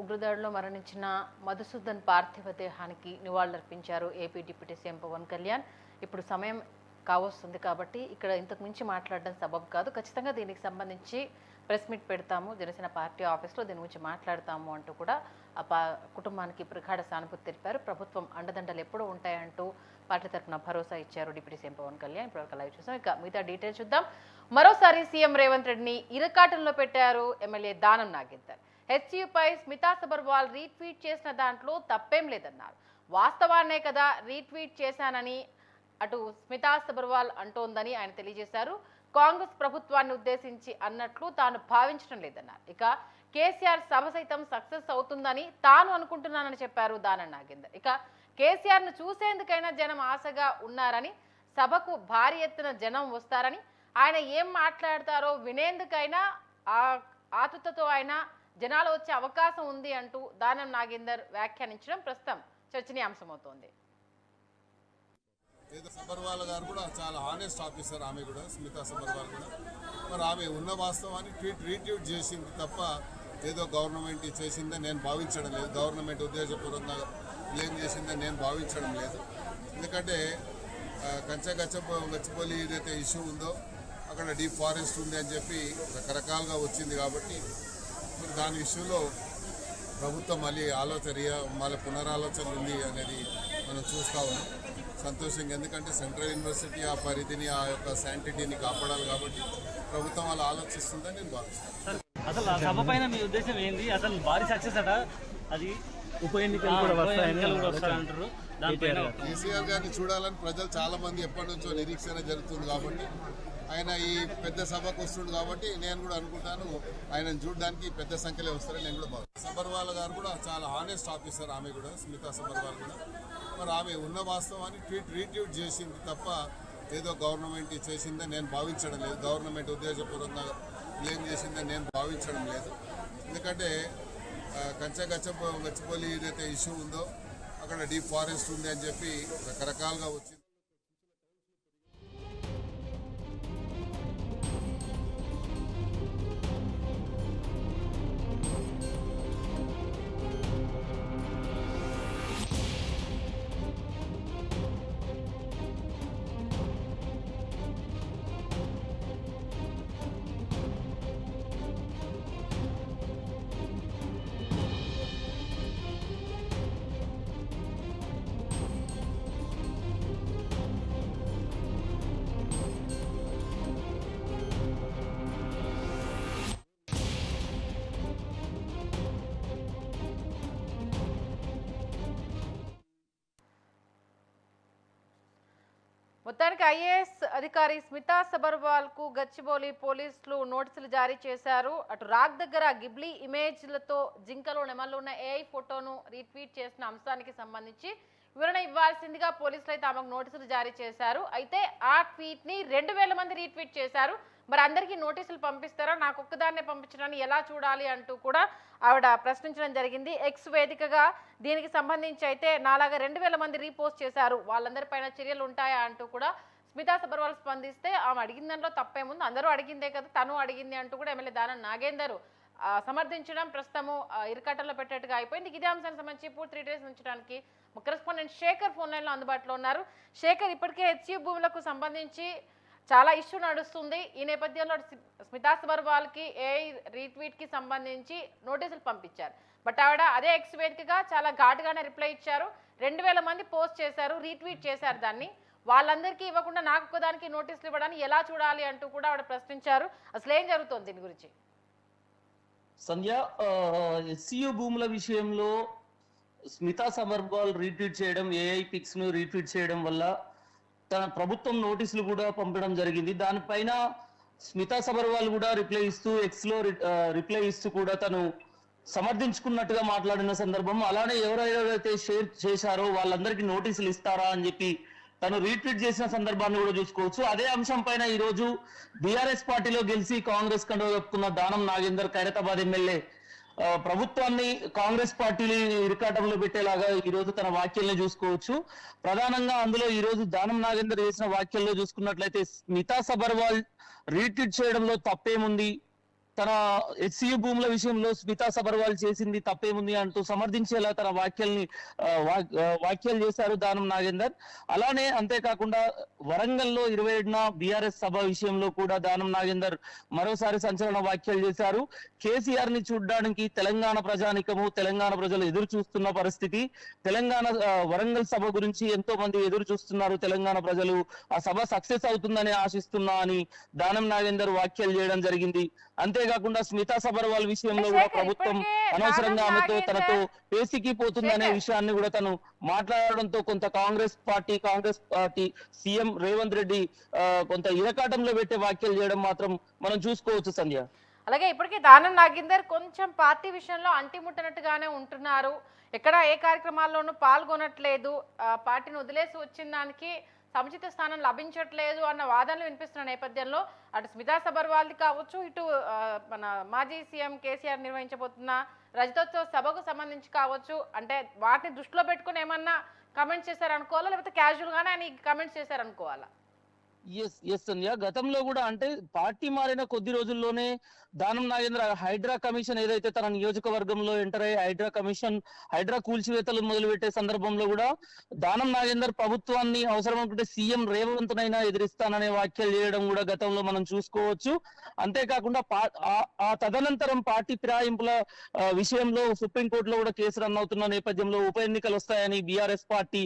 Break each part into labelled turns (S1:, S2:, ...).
S1: ఉగ్రదాడిలో మరణించిన మధుసూదన్ పార్థివ దేహానికి నివాళులర్పించారు AP deputy CM Pawan Kalyan. ఇప్పుడు సమయం కావస్తుంది కాబట్టి ఇక్కడ ఇంతకు మించి మాట్లాడడం సబబు కాదు. ఖచ్చితంగా దీనికి సంబంధించి ప్రెస్ మీట్ పెడతాము, జనసేన పార్టీ ఆఫీస్లో దీని గురించి మాట్లాడతాము అంటూ కూడా కుటుంబానికి ప్రగాఢ సానుభూతి తెలిపారు. ప్రభుత్వం అండదండలు ఎప్పుడూ ఉంటాయంటూ పార్టీ తరఫున భరోసా ఇచ్చారు డిప్యూటీ సీఎం పవన్ కళ్యాణ్. ఇప్పటివరకు లైవ్ చూసాం. ఇక మిగతా డీటెయిల్స్ చూద్దాం. మరోసారి సీఎం రేవంత్ రెడ్డిని ఇరకాటంలో పెట్టారు ఎమ్మెల్యే దానం నాగేందర్. హెచ్యూపై స్మితా సబర్వాల్ రీట్వీట్ చేసిన దాంట్లో తప్పేం లేదన్నారు. వాస్తవాన్నే కదా రీట్వీట్ చేశానని అటు స్మితా సబర్వాల్ అంటోందని ఆయన తెలియజేశారు. కాంగ్రెస్ ప్రభుత్వాన్ని ఉద్దేశించి అన్నట్లు తాను భావించడం లేదన్నారు. ఇక కేసీఆర్ సభ సైతం సక్సెస్ అవుతుందని తాను అనుకుంటున్నానని చెప్పారు దానం నాగేందర్. ఇక కేసీఆర్ ను చూసేందుకైనా జనం ఆశగా ఉన్నారని, సభకు భారీ ఎత్తున జనం వస్తారని, ఆయన ఏం మాట్లాడతారో వినేందుకైనా ఆతుతతో ఆయన జనాలు వచ్చే అవకాశం ఉంది అంటూ దానం నాగేందర్ వ్యాఖ్యానించడం ప్రస్తుతం చర్చనీయాంశమవుతోంది.
S2: సబర్వాల్ గారు కూడా చాలా హానెస్ట్ ఆఫీసర్. ఆమె కూడా స్మితా సబర్వాల్ కూడా మరి ఆమె ఉన్న వాస్తవాన్ని రీట్వీట్ చేసింది తప్ప ఏదో గవర్నమెంట్ చేసిందని నేను భావించడం లేదు. గవర్నమెంట్ ఉద్దేశపూర్వకంగా బ్లేమ్ చేసిందని నేను భావించడం లేదు. ఎందుకంటే గచ్చిబౌలి ఏదైతే ఇష్యూ ఉందో అక్కడ డీప్ ఫారెస్ట్ ఉంది అని చెప్పి రకరకాలుగా వచ్చింది కాబట్టి మరి దాని ఇష్యూలో ప్రభుత్వం మళ్ళీ పునరాలోచన ఉంది అనేది మనం చూస్తూ ఉన్నాం. సంతోషంగా, ఎందుకంటే సెంట్రల్ యూనివర్సిటీ ఆ పరిధిని, ఆ యొక్క శాంటిటీని కాపాడాలి కాబట్టి ప్రభుత్వం అలా ఆలోచిస్తుందని నేను భావిస్తాను.
S3: అసలు ఆ సభ పైన మీ ఉద్దేశం ఏంది? అసలు భారీ సక్సెస్ అట, అది
S4: ఉప ఎన్నికలు కూడా
S3: వస్తాయంటారు.
S2: కేసీఆర్ గారిని చూడాలని ప్రజలు చాలా మంది ఎప్పటి నుంచో నిరీక్షణ జరుగుతుంది కాబట్టి ఆయన ఈ పెద్ద సభకు వస్తుండు కాబట్టి నేను కూడా అనుకుంటాను ఆయనను చూడడానికి పెద్ద సంఖ్యలో వస్తారని నేను కూడా భావిస్తాను. సబర్వాల్ గారు కూడా చాలా హానెస్ట్ ఆఫీసర్. ఆమె కూడా స్మితా సబర్వాల్ కూడా మరి ఆమె ఉన్న వాస్తవాన్ని రీట్వీట్ చేసింది తప్ప ఏదో గవర్నమెంట్ చేసిందని నేను భావించడం లేదు. గవర్నమెంట్ ఉద్దేశపూర్వకంగా బ్లేమ్ చేసిందని నేను భావించడం లేదు. ఎందుకంటే గచ్చిబౌలి ఏదైతే ఇష్యూ ఉందో అక్కడ డీప్ ఫారెస్ట్ ఉంది అని చెప్పి రకరకాలుగా వచ్చింది.
S1: మొత్తానికి ఐఏఎస్ అధికారి స్మితా సబర్వాల్ కు గచ్చిబౌలి పోలీసులు నోటీసులు జారీ చేశారు. అటు రాగ్ దగ్గర గిబ్లీ ఇమేజ్లతో జింకలో నెమల్లో ఉన్న ఏఐ ఫోటోను రీట్వీట్ చేసిన అంశానికి సంబంధించి వివరణ ఇవ్వాల్సిందిగా పోలీసులు అయితే ఆమెకు నోటీసులు జారీ చేశారు. అయితే ఆ ట్వీట్ ని 2000 మంది రీట్వీట్ చేశారు. మరి అందరికీ నోటీసులు పంపిస్తారా, నాకు ఒక్కదాన్నే పంపించడాన్ని ఎలా చూడాలి అంటూ కూడా ఆవిడ ప్రశ్నించడం జరిగింది. ఎక్స్ వేదికగా దీనికి సంబంధించి అయితే నాలాగా 2000 మంది రీపోస్ట్ చేశారు, వాళ్ళందరిపైన చర్యలు ఉంటాయా అంటూ కూడా స్మితా సబర్వాల్ స్పందిస్తే ఆమె అడిగిన దాంట్లో తప్పేముంది, అందరూ అడిగిందే కదా, తను అడిగింది అంటూ కూడా ఎమ్మెల్యే దానం నాగేందర్ సమర్థించడం ప్రస్తుతము ఇరకాటంలో పెట్టేట్టుగా అయిపోయింది. ఇదే అంశానికి సంబంధించి పూర్తి డీటెయిల్స్ ఉంచడానికి కరెస్పాండెంట్ శేఖర్ ఫోన్ లైన్లో అందుబాటులో ఉన్నారు. శేఖర్, ఇప్పటికే హెచ్యూ భూములకు సంబంధించి చాలా ఇష్యూ నడుస్తుంది. ఈ నేపథ్యంలో స్మితా సబర్వాల్కి ఏఐ రీట్వీట్కి సంబంధించి నోటీసులు పంపించారు. బట్ ఆవిడ అదే ఎక్స్ వేదికగా చాలా ఘాటుగానే రిప్లై ఇచ్చారు. 2000 మంది పోస్ట్ చేశారు, రీట్వీట్ చేశారు, దాన్ని వాళ్ళందరికీ ఇవ్వకుండా నాకు ఒక్కదానికి నోటీసులు ఇవ్వడాన్ని ఎలా చూడాలి అంటూ కూడా ఆవిడ ప్రశ్నించారు. అసలు ఏం జరుగుతోంది దీని గురించి?
S3: సంధ్య, ఎస్సీయూ భూముల విషయంలో స్మితా సబర్వాల్ రీట్వీట్ చేయడం, ఏఐ పిక్స్ ను రీట్వీట్ చేయడం వల్ల తన ప్రభుత్వం నోటీసులు కూడా పంపడం జరిగింది. దానిపైన స్మితా సబర్వాల్ కూడా రిప్లై ఇస్తూ ఎక్స్ లో రిప్లై ఇస్తూ కూడా తను సమర్థించుకున్నట్టుగా మాట్లాడిన సందర్భం, అలానే ఎవరైతే షేర్ చేశారో వాళ్ళందరికీ నోటీసులు ఇస్తారా అని చెప్పి తను రీట్వీట్ చేసిన సందర్భాన్ని కూడా చూసుకోవచ్చు. అదే అంశం పైన ఈ రోజు బీఆర్ఎస్ పార్టీలో గెలిచి కాంగ్రెస్ కండువా కప్పుకున్న దానం నాగేందర్ ఖైరతాబాద్ ఎమ్మెల్యే ప్రభుత్వాన్ని కాంగ్రెస్ పార్టీని ఇరకాటంలో పెట్టేలాగా ఈ రోజు తన వ్యాఖ్యల్ని చూసుకోవచ్చు. ప్రధానంగా అందులో ఈ రోజు దానం నాగేందర్ చేసిన వ్యాఖ్యల్లో చూసుకున్నట్లయితే స్మితా సబర్వాల్ రీట్వీట్ చేయడంలో తప్పేముంది, తన హెచ్సియు భూముల విషయంలో స్మితా సబర్వాల్ చేసింది తప్పేముంది అంటూ సమర్థించేలా తన వ్యాఖ్యలు చేశారు దానం నాగేందర్. అలానే అంతేకాకుండా వరంగల్లో 27న బీఆర్ఎస్ సభ విషయంలో కూడా దానం నాగేందర్ మరోసారి సంచలన వ్యాఖ్యలు చేశారు. కేసీఆర్ ని చూడడానికి తెలంగాణ ప్రజానికము, తెలంగాణ ప్రజలు ఎదురు చూస్తున్న పరిస్థితి. తెలంగాణ వరంగల్ సభ గురించి ఎంతో మంది ఎదురు చూస్తున్నారు తెలంగాణ ప్రజలు. ఆ సభ సక్సెస్ అవుతుందని ఆశిస్తున్నా అని దానం నాగేందర్ వ్యాఖ్యలు చేయడం జరిగింది. అంతేకాకుండా స్మితా సబర్వాల్ విషయంలో కూడా ప్రభుత్వం అనవసరంగా ఆమెతో తనతో పేసికి పోతుందనే విషయాన్ని కూడా తను మాట్లాడడంతో కొంత కాంగ్రెస్ పార్టీ సీఎం రేవంత్ రెడ్డి కొంత ఇరకాటంలో పెట్టే వ్యాఖ్యలు చేయడం మాత్రం మనం చూసుకోవచ్చు సంధ్య.
S1: అలాగే ఇప్పటికే దానం నాగేందర్ కొంచెం పార్టీ విషయంలో అంటిముట్టనట్టుగానే ఉంటున్నారు. ఎక్కడ ఏ కార్యక్రమాల్లోనూ పాల్గొనట్లేదు, పార్టీని వదిలేసి వచ్చిన దానికి సముచిత స్థానం లభించట్లేదు అన్న వాదనలు వినిపిస్తున్న నేపథ్యంలో అటు స్మితా సబర్వాల్ది కావచ్చు, ఇటు మన మాజీ సీఎం కేసీఆర్ నిర్వహించబోతున్న రజతోత్సవ సభకు సంబంధించి కావచ్చు, అంటే వాటిని దృష్టిలో పెట్టుకుని ఏమన్నా కమెంట్స్ చేశారనుకోవాలా, లేకపోతే క్యాజువల్ గానే ఆయన కమెంట్స్ చేశారనుకోవాలా?
S3: ఎస్ సంధ్య, గతంలో కూడా అంటే పార్టీ మారిన కొద్ది రోజుల్లోనే దానం నాగేంద్ర హైడ్రా కమిషన్ ఏదైతే తన నియోజకవర్గంలో ఎంటర్ అయ్యి హైడ్రా కూల్చివేతలు మొదలుపెట్టే సందర్భంలో కూడా దానం నాగేందర్ ప్రభుత్వాన్ని అవసరం అనుకుంటే సీఎం రేవంత్ నైనా ఎదిరిస్తాననే వ్యాఖ్యలు చేయడం కూడా గతంలో మనం చూసుకోవచ్చు. అంతేకాకుండా ఆ తదనంతరం పార్టీ ఫిరాయింపుల విషయంలో సుప్రీంకోర్టులో కూడా కేసు రన్ అవుతున్న నేపథ్యంలో ఉప ఎన్నికలు వస్తాయని బీఆర్ఎస్ పార్టీ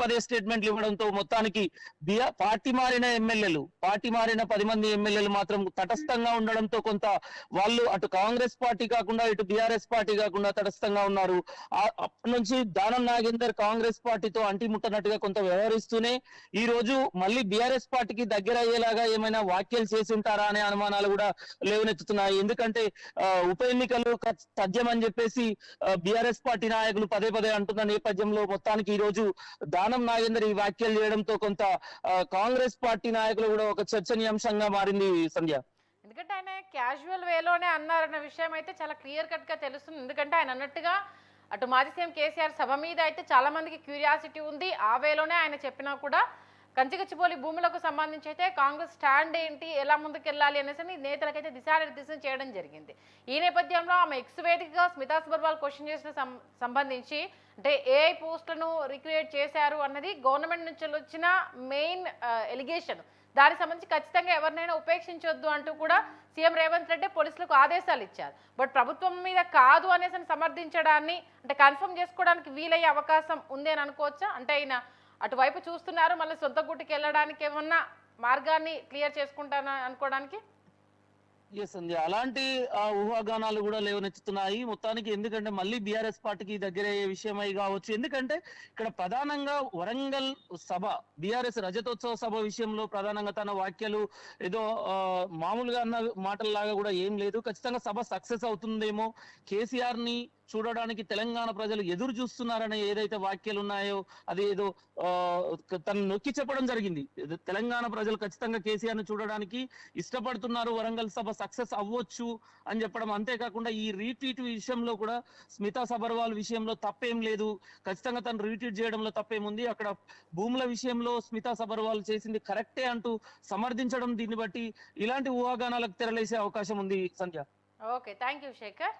S3: పదే స్టేట్మెంట్లు ఇవ్వడంతో మొత్తానికి పార్టీ మారిన 10 మంది ఎమ్మెల్యేలు మాత్రం తటస్థంగా ఉండడంతో కొంత వాళ్ళు అటు కాంగ్రెస్ పార్టీ కాకుండా ఇటు బీఆర్ఎస్ పార్టీ కాకుండా తటస్థంగా ఉన్నారు. అప్పటి నుంచి దానం నాగేందర్ కాంగ్రెస్ పార్టీతో అంటిముట్టనట్టుగా కొంత వ్యవహరిస్తూనే ఈ రోజు మళ్ళీ బీఆర్ఎస్ పార్టీకి దగ్గర అయ్యేలాగా ఏమైనా వ్యాఖ్యలు చేసి ఉంటారా అనే అనుమానాలు కూడా లేవనెత్తుతున్నాయి. ఎందుకంటే ఉప ఎన్నికలు తథ్యమని చెప్పేసి బీఆర్ఎస్ పార్టీ నాయకులు పదే అంటున్న నేపథ్యంలో మొత్తానికి ఈ రోజు దానం నాగేందర్ ఈ వ్యాఖ్యలు చేయడంతో కొంత కాంగ్రెస్ పార్టీ నాయకులు కూడా ఒక చర్చనీయాంశంగా మారింది సంధ్య.
S1: ఎందుకంటే ఆయన క్యాజువల్ వేలోనే అన్నారన్న విషయం అయితే చాలా క్లియర్ కట్ గా తెలుస్తుంది. ఎందుకంటే ఆయన అన్నట్టుగా అటు మాజీ సీఎం కేసీఆర్ సభ మీద అయితే చాలా మందికి క్యూరియాసిటీ ఉంది. ఆ వేలోనే ఆయన చెప్పినా కూడా కంచిగచ్చిబౌలి భూములకు సంబంధించి అయితే కాంగ్రెస్ స్టాండ్ ఏంటి, ఎలా ముందుకెళ్ళాలి అనేసి నేతలకైతే దిశానిర్దేశం చేయడం జరిగింది. ఈ నేపథ్యంలో ఆమె ఎక్స్ వేదికగా స్మితా సబర్వాల్ క్వశ్చన్ చేసిన సంబంధించి అంటే ఏఐ పోస్టులను రిక్రియేట్ చేశారు అన్నది గవర్నమెంట్ నుంచి వచ్చిన మెయిన్ ఎలిగేషన్. దానికి సంబంధించి ఖచ్చితంగా ఎవరినైనా ఉపేక్షించొద్దు అంటూ కూడా సీఎం రేవంత్ రెడ్డి పోలీసులకు ఆదేశాలు ఇచ్చారు. బట్ ప్రభుత్వం మీద కాదు అనేసి సమర్థించడాన్ని అంటే కన్ఫర్మ్ చేసుకోవడానికి వీలయ్యే అవకాశం ఉంది అని అనుకోవచ్చా? అంటే ఆయన అటువైపు చూస్తున్నారు, మళ్ళీ సొంత గుట్టుకి వెళ్ళడానికి ఏమన్నా మార్గాన్ని క్లియర్ చేసుకుంటాను అనుకోవడానికి?
S3: ఎస్ అండి, అలాంటి ఊహాగానాలు కూడా లేవనెత్తుతున్నాయి మొత్తానికి. ఎందుకంటే మళ్ళీ బీఆర్ఎస్ పార్టీకి దగ్గరయ్యే విషయమై కావచ్చు. ఎందుకంటే ఇక్కడ ప్రధానంగా వరంగల్ సభ బీఆర్ఎస్ రజతోత్సవ సభ విషయంలో ప్రధానంగా తన వ్యాఖ్యలు ఏదో మామూలుగా అన్న మాటల్లాగా కూడా ఏం లేదు. ఖచ్చితంగా సభ సక్సెస్ అవుతుందేమో, కేసీఆర్ ని చూడడానికి తెలంగాణ ప్రజలు ఎదురు చూస్తున్నారనే ఏదైతే వ్యాఖ్యలు ఉన్నాయో అది ఏదో తను నొక్కి చెప్పడం జరిగింది. తెలంగాణ ప్రజలు ఖచ్చితంగా కేసీఆర్ ని చూడడానికి ఇష్టపడుతున్నారు, వరంగల్ సభ సక్సెస్ అవ్వచ్చు అని చెప్పడం. అంతేకాకుండా ఈ రీట్వీట్ విషయంలో కూడా స్మితా సబర్వాల్ విషయంలో తప్పేం లేదు, ఖచ్చితంగా తను రీట్వీట్ చేయడంలో తప్పేముంది, అక్కడ భూముల విషయంలో స్మితా సబర్వాల్ చేసింది కరెక్టే అంటూ సమర్థించడం. దీన్ని బట్టి ఇలాంటి ఊహాగానాలకు తెరలేసే అవకాశం ఉంది Sandhya.
S1: Okay, thank you Shekhar.